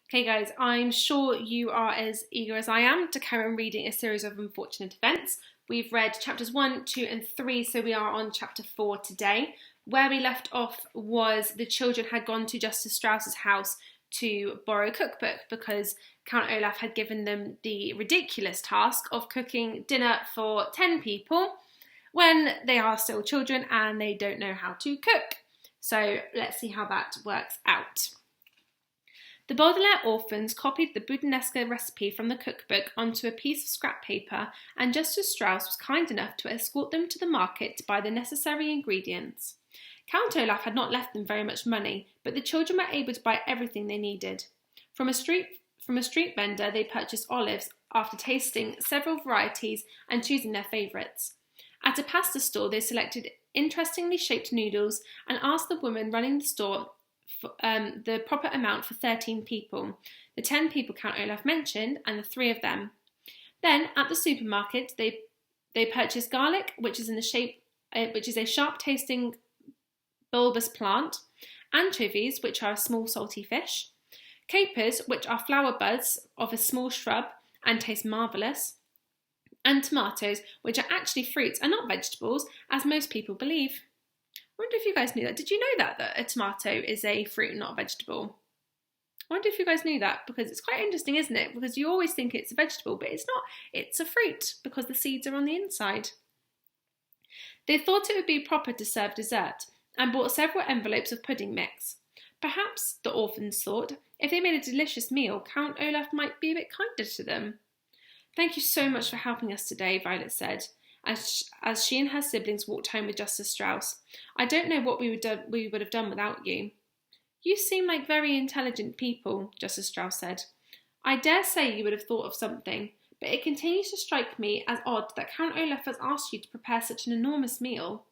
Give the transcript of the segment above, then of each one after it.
Okay guys, I'm sure you are as eager as I am to carry on reading a series of unfortunate events. We've read chapters 1, 2 and 3, so we are on chapter 4 today. Where we left off was the children had gone to Justice Strauss's house to borrow a cookbook because Count Olaf had given them the ridiculous task of cooking dinner for 10 people when they are still children and they don't know how to cook. So let's see how that works out. The Baudelaire orphans copied the Budinesque recipe from the cookbook onto a piece of scrap paper, and Justice Strauss was kind enough to escort them to the market to buy the necessary ingredients. Count Olaf had not left them very much money, but the children were able to buy everything they needed. From a street vendor, they purchased olives after tasting several varieties and choosing their favourites. At a pasta store, they selected interestingly shaped noodles and asked the woman running the store the proper amount for 13 people, the 10 people Count Olaf mentioned, and the 3 of them. Then, at the supermarket, they purchased garlic, which is a sharp-tasting bulbous plant, anchovies, which are a small salty fish, capers, which are flower buds of a small shrub and taste marvellous, and tomatoes, which are actually fruits and not vegetables, as most people believe. I wonder if you guys knew that. Did you know that a tomato is a fruit and not a vegetable? I wonder if you guys knew that, because it's quite interesting, isn't it? Because you always think it's a vegetable, but it's not. It's a fruit because the seeds are on the inside. They thought it would be proper to serve dessert and bought several envelopes of pudding mix. Perhaps, the orphans thought, if they made a delicious meal, Count Olaf might be a bit kinder to them. "Thank you so much for helping us today," Violet said, as she and her siblings walked home with Justice Strauss. "I don't know what we would have done without you." "You seem like very intelligent people," Justice Strauss said. "I dare say you would have thought of something, but it continues to strike me as odd that Count Olaf has asked you to prepare such an enormous meal."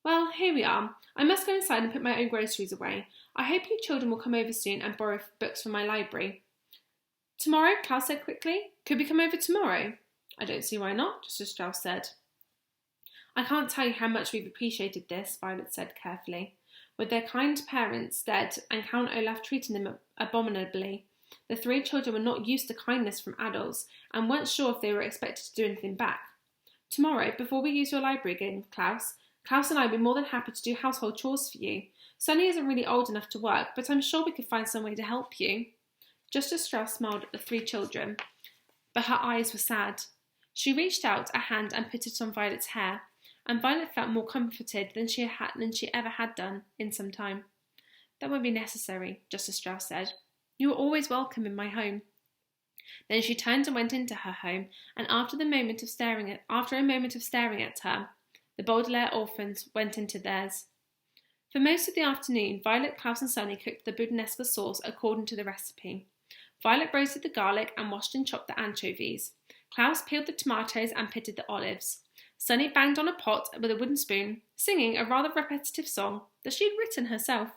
"Well, here we are. I must go inside and put my own groceries away. I hope you children will come over soon and borrow books from my library." "Tomorrow?" Klaus said quickly. "Could we come over tomorrow?" "I don't see why not," Justice Strauss said. "I can't tell you how much we've appreciated this," Violet said carefully. With their kind parents dead and Count Olaf treating them abominably, the 3 children were not used to kindness from adults and weren't sure if they were expected to do anything back. "Tomorrow, before we use your library again, Klaus and I would be more than happy to do household chores for you. Sonny isn't really old enough to work, but I'm sure we could find some way to help you." Justice Strauss smiled at the 3 children, but her eyes were sad. She reached out a hand and put it on Violet's hair, and Violet felt more comforted than she ever had done in some time. "That won't be necessary," Justice Strauss said. "You are always welcome in my home." Then she turned and went into her home, and after a moment of staring at her, the Baudelaire orphans went into theirs. For most of the afternoon, Violet, Klaus and Sonny cooked the Budinesque sauce according to the recipe. Violet roasted the garlic and washed and chopped the anchovies. Klaus peeled the tomatoes and pitted the olives. Sonny banged on a pot with a wooden spoon, singing a rather repetitive song that she had written herself.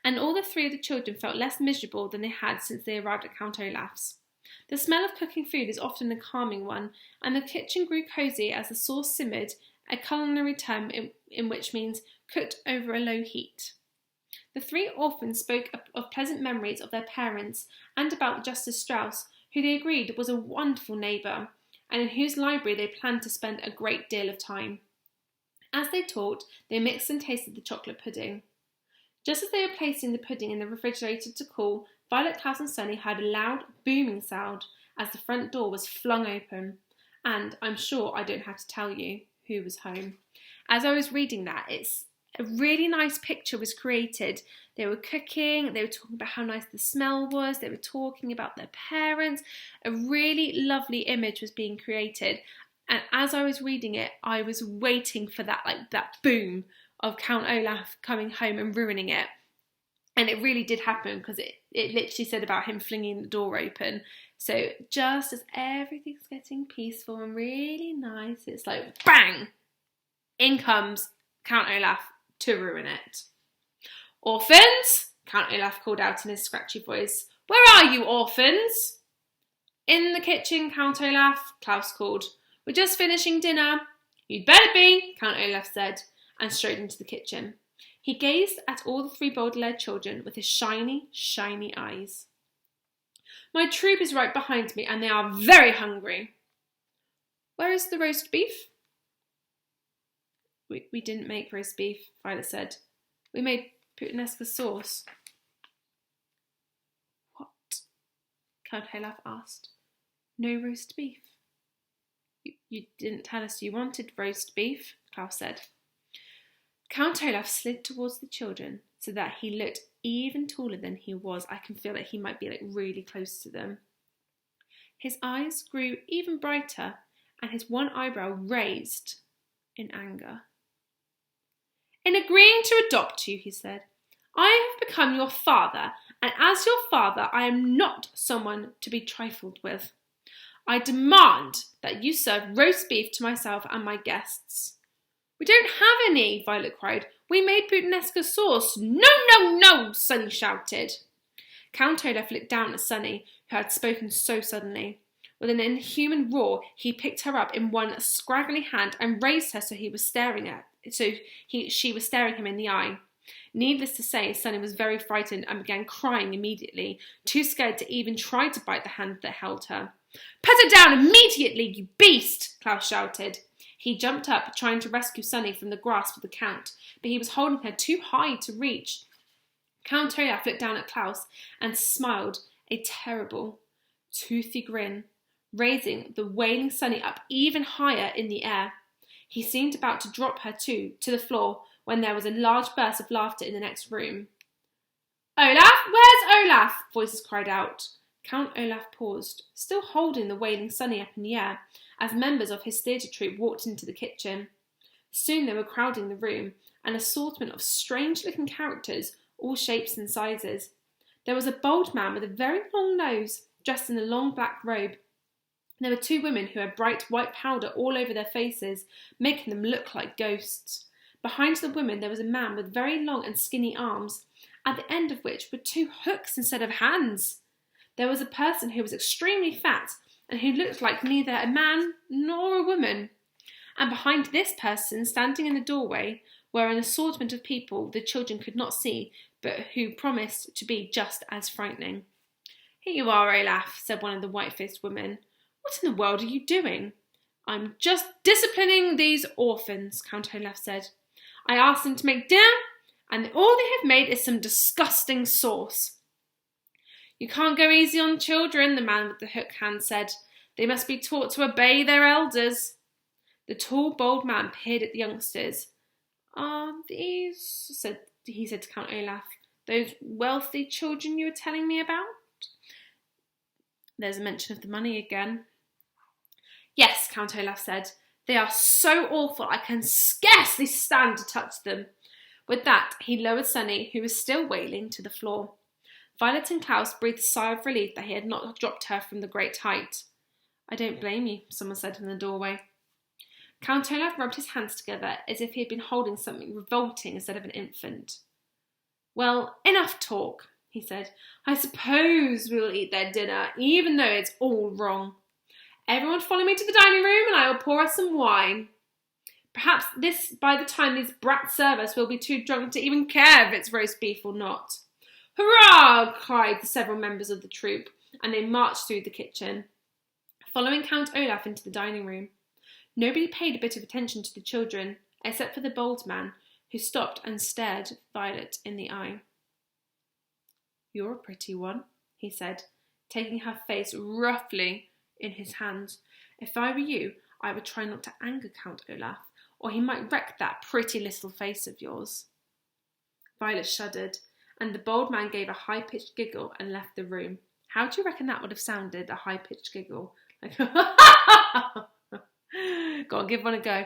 And all the 3 of the children felt less miserable than they had since they arrived at Count Olaf's. The smell of cooking food is often a calming one, and the kitchen grew cosy as the sauce simmered, a culinary term in which means cooked over a low heat. The 3 orphans spoke of pleasant memories of their parents and about Justice Strauss, who they agreed was a wonderful neighbour, and in whose library they planned to spend a great deal of time. As they talked, they mixed and tasted the chocolate pudding. Just as they were placing the pudding in the refrigerator to cool, Violet, Klaus and Sonny heard a loud, booming sound as the front door was flung open. And I'm sure I don't have to tell you who was home. As I was reading that, a really nice picture was created. They were cooking, they were talking about how nice the smell was, they were talking about their parents. A really lovely image was being created. And as I was reading it, I was waiting for that boom of Count Olaf coming home and ruining it. And it really did happen, because it literally said about him flinging the door open. So just as everything's getting peaceful and really nice, it's like bang! In comes Count Olaf to ruin it. "Orphans!" Count Olaf called out in his scratchy voice. "Where are you, orphans?" "In the kitchen, Count Olaf," Klaus called. "We're just finishing dinner." "You'd better be," Count Olaf said, and strode into the kitchen. He gazed at all the three Baudelaire children with his shiny, shiny eyes. My troop is right behind me, and they are very hungry. Where is the roast beef? We didn't make roast beef, Violet said. We made puttanesca sauce. What? Count Olaf asked. No roast beef. You didn't tell us you wanted roast beef, Klaus said. Count Olaf slid towards the children so that he looked even taller than he was. I can feel that he might be really close to them. His eyes grew even brighter and his one eyebrow raised in anger. In agreeing to adopt you, he said, I have become your father, and as your father, I am not someone to be trifled with. I demand that you serve roast beef to myself and my guests. We don't have any, Violet cried. We made puttanesca sauce. No, no, no, Sunny shouted. Count Olaf looked down at Sunny, who had spoken so suddenly. With an inhuman roar, he picked her up in one scraggly hand and raised her so she was staring him in the eye. Needless to say, Sunny was very frightened and began crying immediately, too scared to even try to bite the hand that held her. Put her down immediately, you beast! Klaus shouted. He jumped up, trying to rescue Sunny from the grasp of the Count, but he was holding her too high to reach. Count Olaf looked down at Klaus and smiled a terrible, toothy grin, raising the wailing Sunny up even higher in the air. He seemed about to drop her to the floor when there was a large burst of laughter in the next room. Olaf, where's Olaf? Voices cried out. Count Olaf paused, still holding the wailing Sunny up in the air, as members of his theatre troupe walked into the kitchen. Soon they were crowding the room, an assortment of strange-looking characters, all shapes and sizes. There was a bold man with a very long nose, dressed in a long black robe. There were two women who had bright white powder all over their faces, making them look like ghosts. Behind the women there was a man with very long and skinny arms, at the end of which were two hooks instead of hands. There was a person who was extremely fat and who looked like neither a man nor a woman. And behind this person, standing in the doorway, were an assortment of people the children could not see, but who promised to be just as frightening. Here you are, Olaf, said one of the white-faced women. What in the world are you doing? I'm just disciplining these orphans, Count Olaf said. I asked them to make dinner, and all they have made is some disgusting sauce. You can't go easy on children, the man with the hook hand said. They must be taught to obey their elders. The tall, bold man peered at the youngsters. Are these, he said to Count Olaf, those wealthy children you were telling me about? There's a mention of the money again. Yes, Count Olaf said. They are so awful I can scarcely stand to touch them. With that, he lowered Sunny, who was still wailing, to the floor. Violet and Klaus breathed a sigh of relief that he had not dropped her from the great height. I don't blame you, someone said in the doorway. Count Olaf rubbed his hands together as if he had been holding something revolting instead of an infant. Well, enough talk, he said. I suppose we'll eat their dinner, even though it's all wrong. Everyone follow me to the dining room and I will pour us some wine. Perhaps by the time these brats serve us, we'll be too drunk to even care if it's roast beef or not. Hurrah! Cried the several members of the troupe, and they marched through the kitchen, following Count Olaf into the dining room. Nobody paid a bit of attention to the children, except for the bold man, who stopped and stared Violet in the eye. You're a pretty one, he said, taking her face roughly in his hands. If I were you, I would try not to anger Count Olaf, or he might wreck that pretty little face of yours. Violet shuddered, and the bold man gave a high-pitched giggle and left the room. How do you reckon that would have sounded, a high-pitched giggle? Like, go on, give one a go.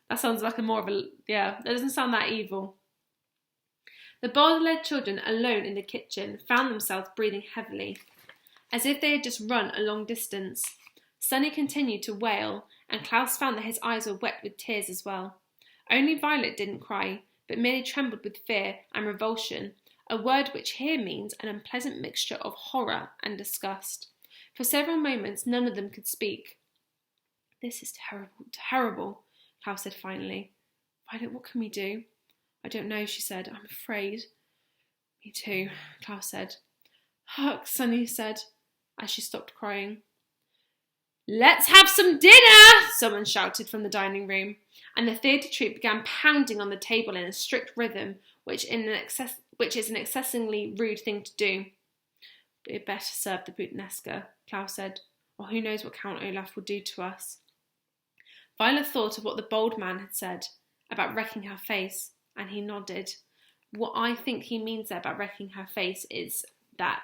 That sounds like that doesn't sound that evil. The Baudelaire children, alone in the kitchen, found themselves breathing heavily, as if they had just run a long distance. Sunny continued to wail, and Klaus found that his eyes were wet with tears as well. Only Violet didn't cry, but merely trembled with fear and revulsion, a word which here means an unpleasant mixture of horror and disgust. For several moments none of them could speak. This is terrible, terrible, Klaus said finally. Violet, what can we do? I don't know, she said. I'm afraid. Me too, Klaus said. Hark, Sunny said, as she stopped crying. Let's have some dinner, someone shouted from the dining room, and the theatre troupe began pounding on the table in a strict rhythm, which is an excessively rude thing to do. We had better serve the puttanesca, Klaus said, or who knows what Count Olaf will do to us. Violet thought of what the bold man had said about wrecking her face, and he nodded. What I think he means there about wrecking her face is that,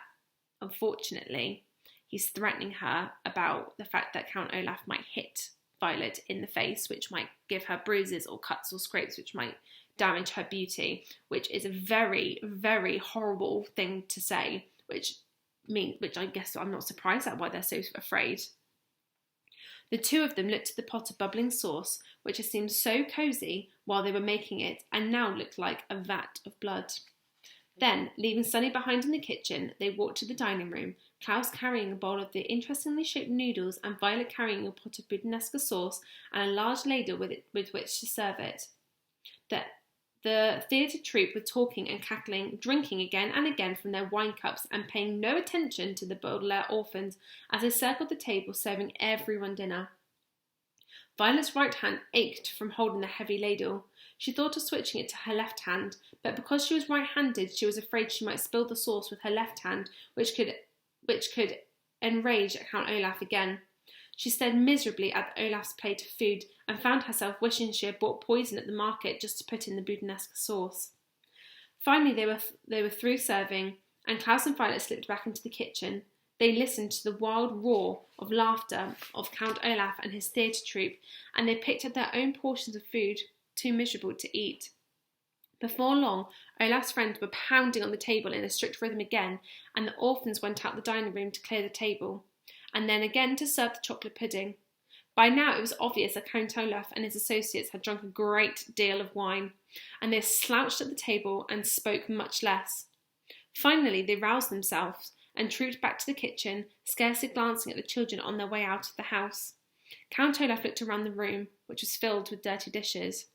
unfortunately, he's threatening her about the fact that Count Olaf might hit Violet in the face, which might give her bruises or cuts or scrapes, which might damage her beauty, which is a very, very horrible thing to say, which I guess I'm not surprised at why they're so afraid. The two of them looked at the pot of bubbling sauce, which had seemed so cosy while they were making it, and now looked like a vat of blood. Then, leaving Sunny behind in the kitchen, they walked to the dining room, Klaus carrying a bowl of the interestingly shaped noodles and Violet carrying a pot of puttanesca sauce and a large ladle with which to serve it. The theatre troupe were talking and cackling, drinking again and again from their wine cups and paying no attention to the Baudelaire orphans as they circled the table serving everyone dinner. Violet's right hand ached from holding the heavy ladle. She thought of switching it to her left hand, but because she was right-handed, she was afraid she might spill the sauce with her left hand, which could enrage Count Olaf again. She stared miserably at Olaf's plate of food and found herself wishing she had bought poison at the market just to put in the puttanesca sauce. Finally, they were through serving, and Klaus and Violet slipped back into the kitchen. They listened to the wild roar of laughter of Count Olaf and his theatre troupe, and they picked up their own portions of food, too miserable to eat. Before long, Olaf's friends were pounding on the table in a strict rhythm again, and the orphans went out the dining room to clear the table, and then again to serve the chocolate pudding. By now it was obvious that Count Olaf and his associates had drunk a great deal of wine, and they slouched at the table and spoke much less. Finally they roused themselves and trooped back to the kitchen, scarcely glancing at the children on their way out of the house. Count Olaf looked around the room, which was filled with dirty dishes.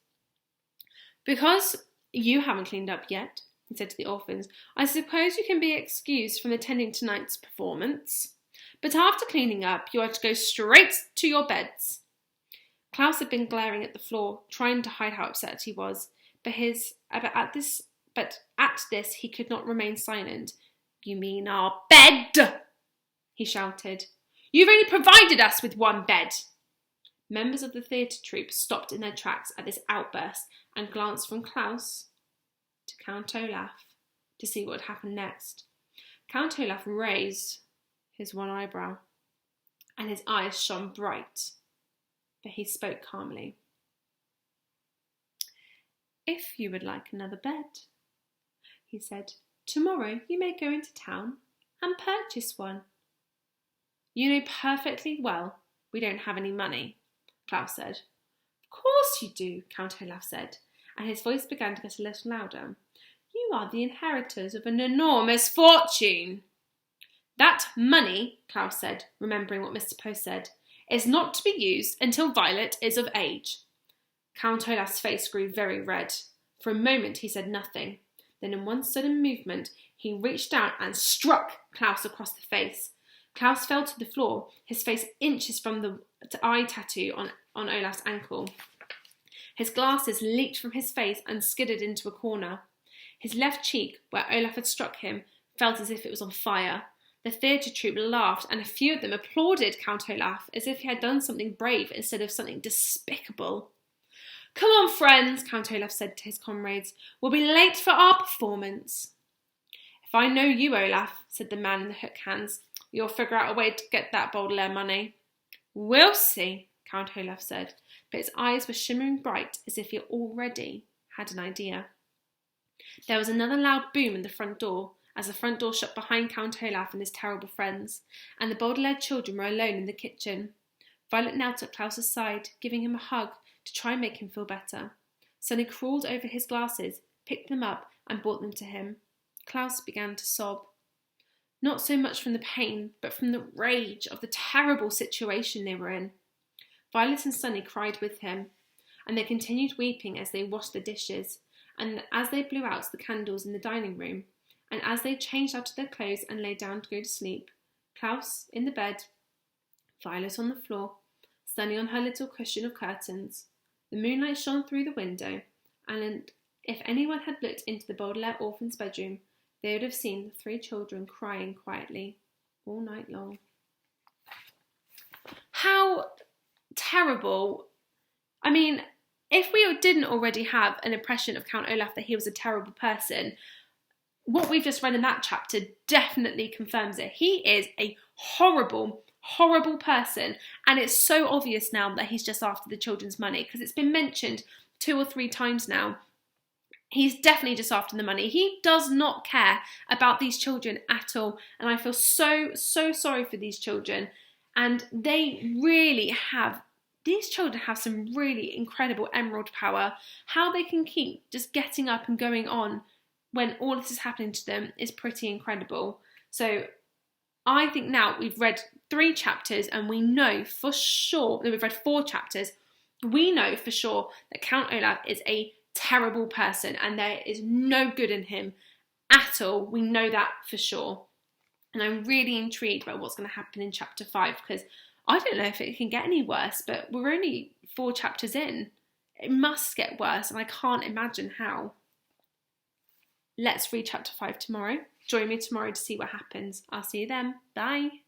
Because you haven't cleaned up yet, he said to the orphans, I suppose you can be excused from attending tonight's performance. But after cleaning up, you are to go straight to your beds. Klaus had been glaring at the floor, trying to hide how upset he was, but at this he could not remain silent. You mean our bed? He shouted. You've only provided us with one bed. Members of the theatre troupe stopped in their tracks at this outburst and glanced from Klaus to Count Olaf to see what would happen next. Count Olaf raised his one eyebrow, and his eyes shone bright, but he spoke calmly. If you would like another bed, he said, tomorrow you may go into town and purchase one. You know perfectly well we don't have any money, Klaus said. Of course you do, Count Olaf said, and his voice began to get a little louder. You are the inheritors of an enormous fortune. That money, Klaus said, remembering what Mr. Post said, is not to be used until Violet is of age. Count Olaf's face grew very red. For a moment he said nothing. Then in one sudden movement he reached down and struck Klaus across the face. Klaus fell to the floor, his face inches from the eye tattoo on Olaf's ankle. His glasses leaped from his face and skidded into a corner. His left cheek, where Olaf had struck him, felt as if it was on fire. The theatre troupe laughed, and a few of them applauded Count Olaf as if he had done something brave instead of something despicable. Come on, friends, Count Olaf said to his comrades. We'll be late for our performance. If I know you, Olaf, said the man in the hook hands, you'll figure out a way to get that Baudelaire money. We'll see, Count Olaf said, but his eyes were shimmering bright as if he already had an idea. There was another loud boom in the front door, as the front door shut behind Count Olaf and his terrible friends, and the Baudelaire children were alone in the kitchen. Violet knelt at Klaus's side, giving him a hug to try and make him feel better. Sunny crawled over his glasses, picked them up, and brought them to him. Klaus began to sob. Not so much from the pain, but from the rage of the terrible situation they were in. Violet and Sunny cried with him. And they continued weeping as they washed the dishes, and as they blew out the candles in the dining room, and as they changed out of their clothes and lay down to go to sleep. Klaus in the bed, Violet on the floor, Sunny on her little cushion of curtains. The moonlight shone through the window, and if anyone had looked into the Baudelaire orphan's bedroom, they would have seen the 3 children crying quietly all night long. How terrible. I mean, if we didn't already have an impression of Count Olaf that he was a terrible person, what we've just read in that chapter definitely confirms it. He is a horrible, horrible person, and it's so obvious now that he's just after the children's money, because it's been mentioned 2 or 3 times now. He's definitely just after the money. He does not care about these children at all, and I feel so sorry for these children. And these children have some really incredible emerald power. How they can keep just getting up and going on when all this is happening to them is pretty incredible. So I think now we've read 3 chapters and we know for sure, that we've read 4 chapters, we know for sure that Count Olaf is a terrible person and there is no good in him at all. We know that for sure. And I'm really intrigued about what's going to happen in chapter 5, because I don't know if it can get any worse, but we're only 4 chapters in. It must get worse, and I can't imagine how. Let's read chapter 5 tomorrow. Join me tomorrow to see what happens. I'll see you then. Bye.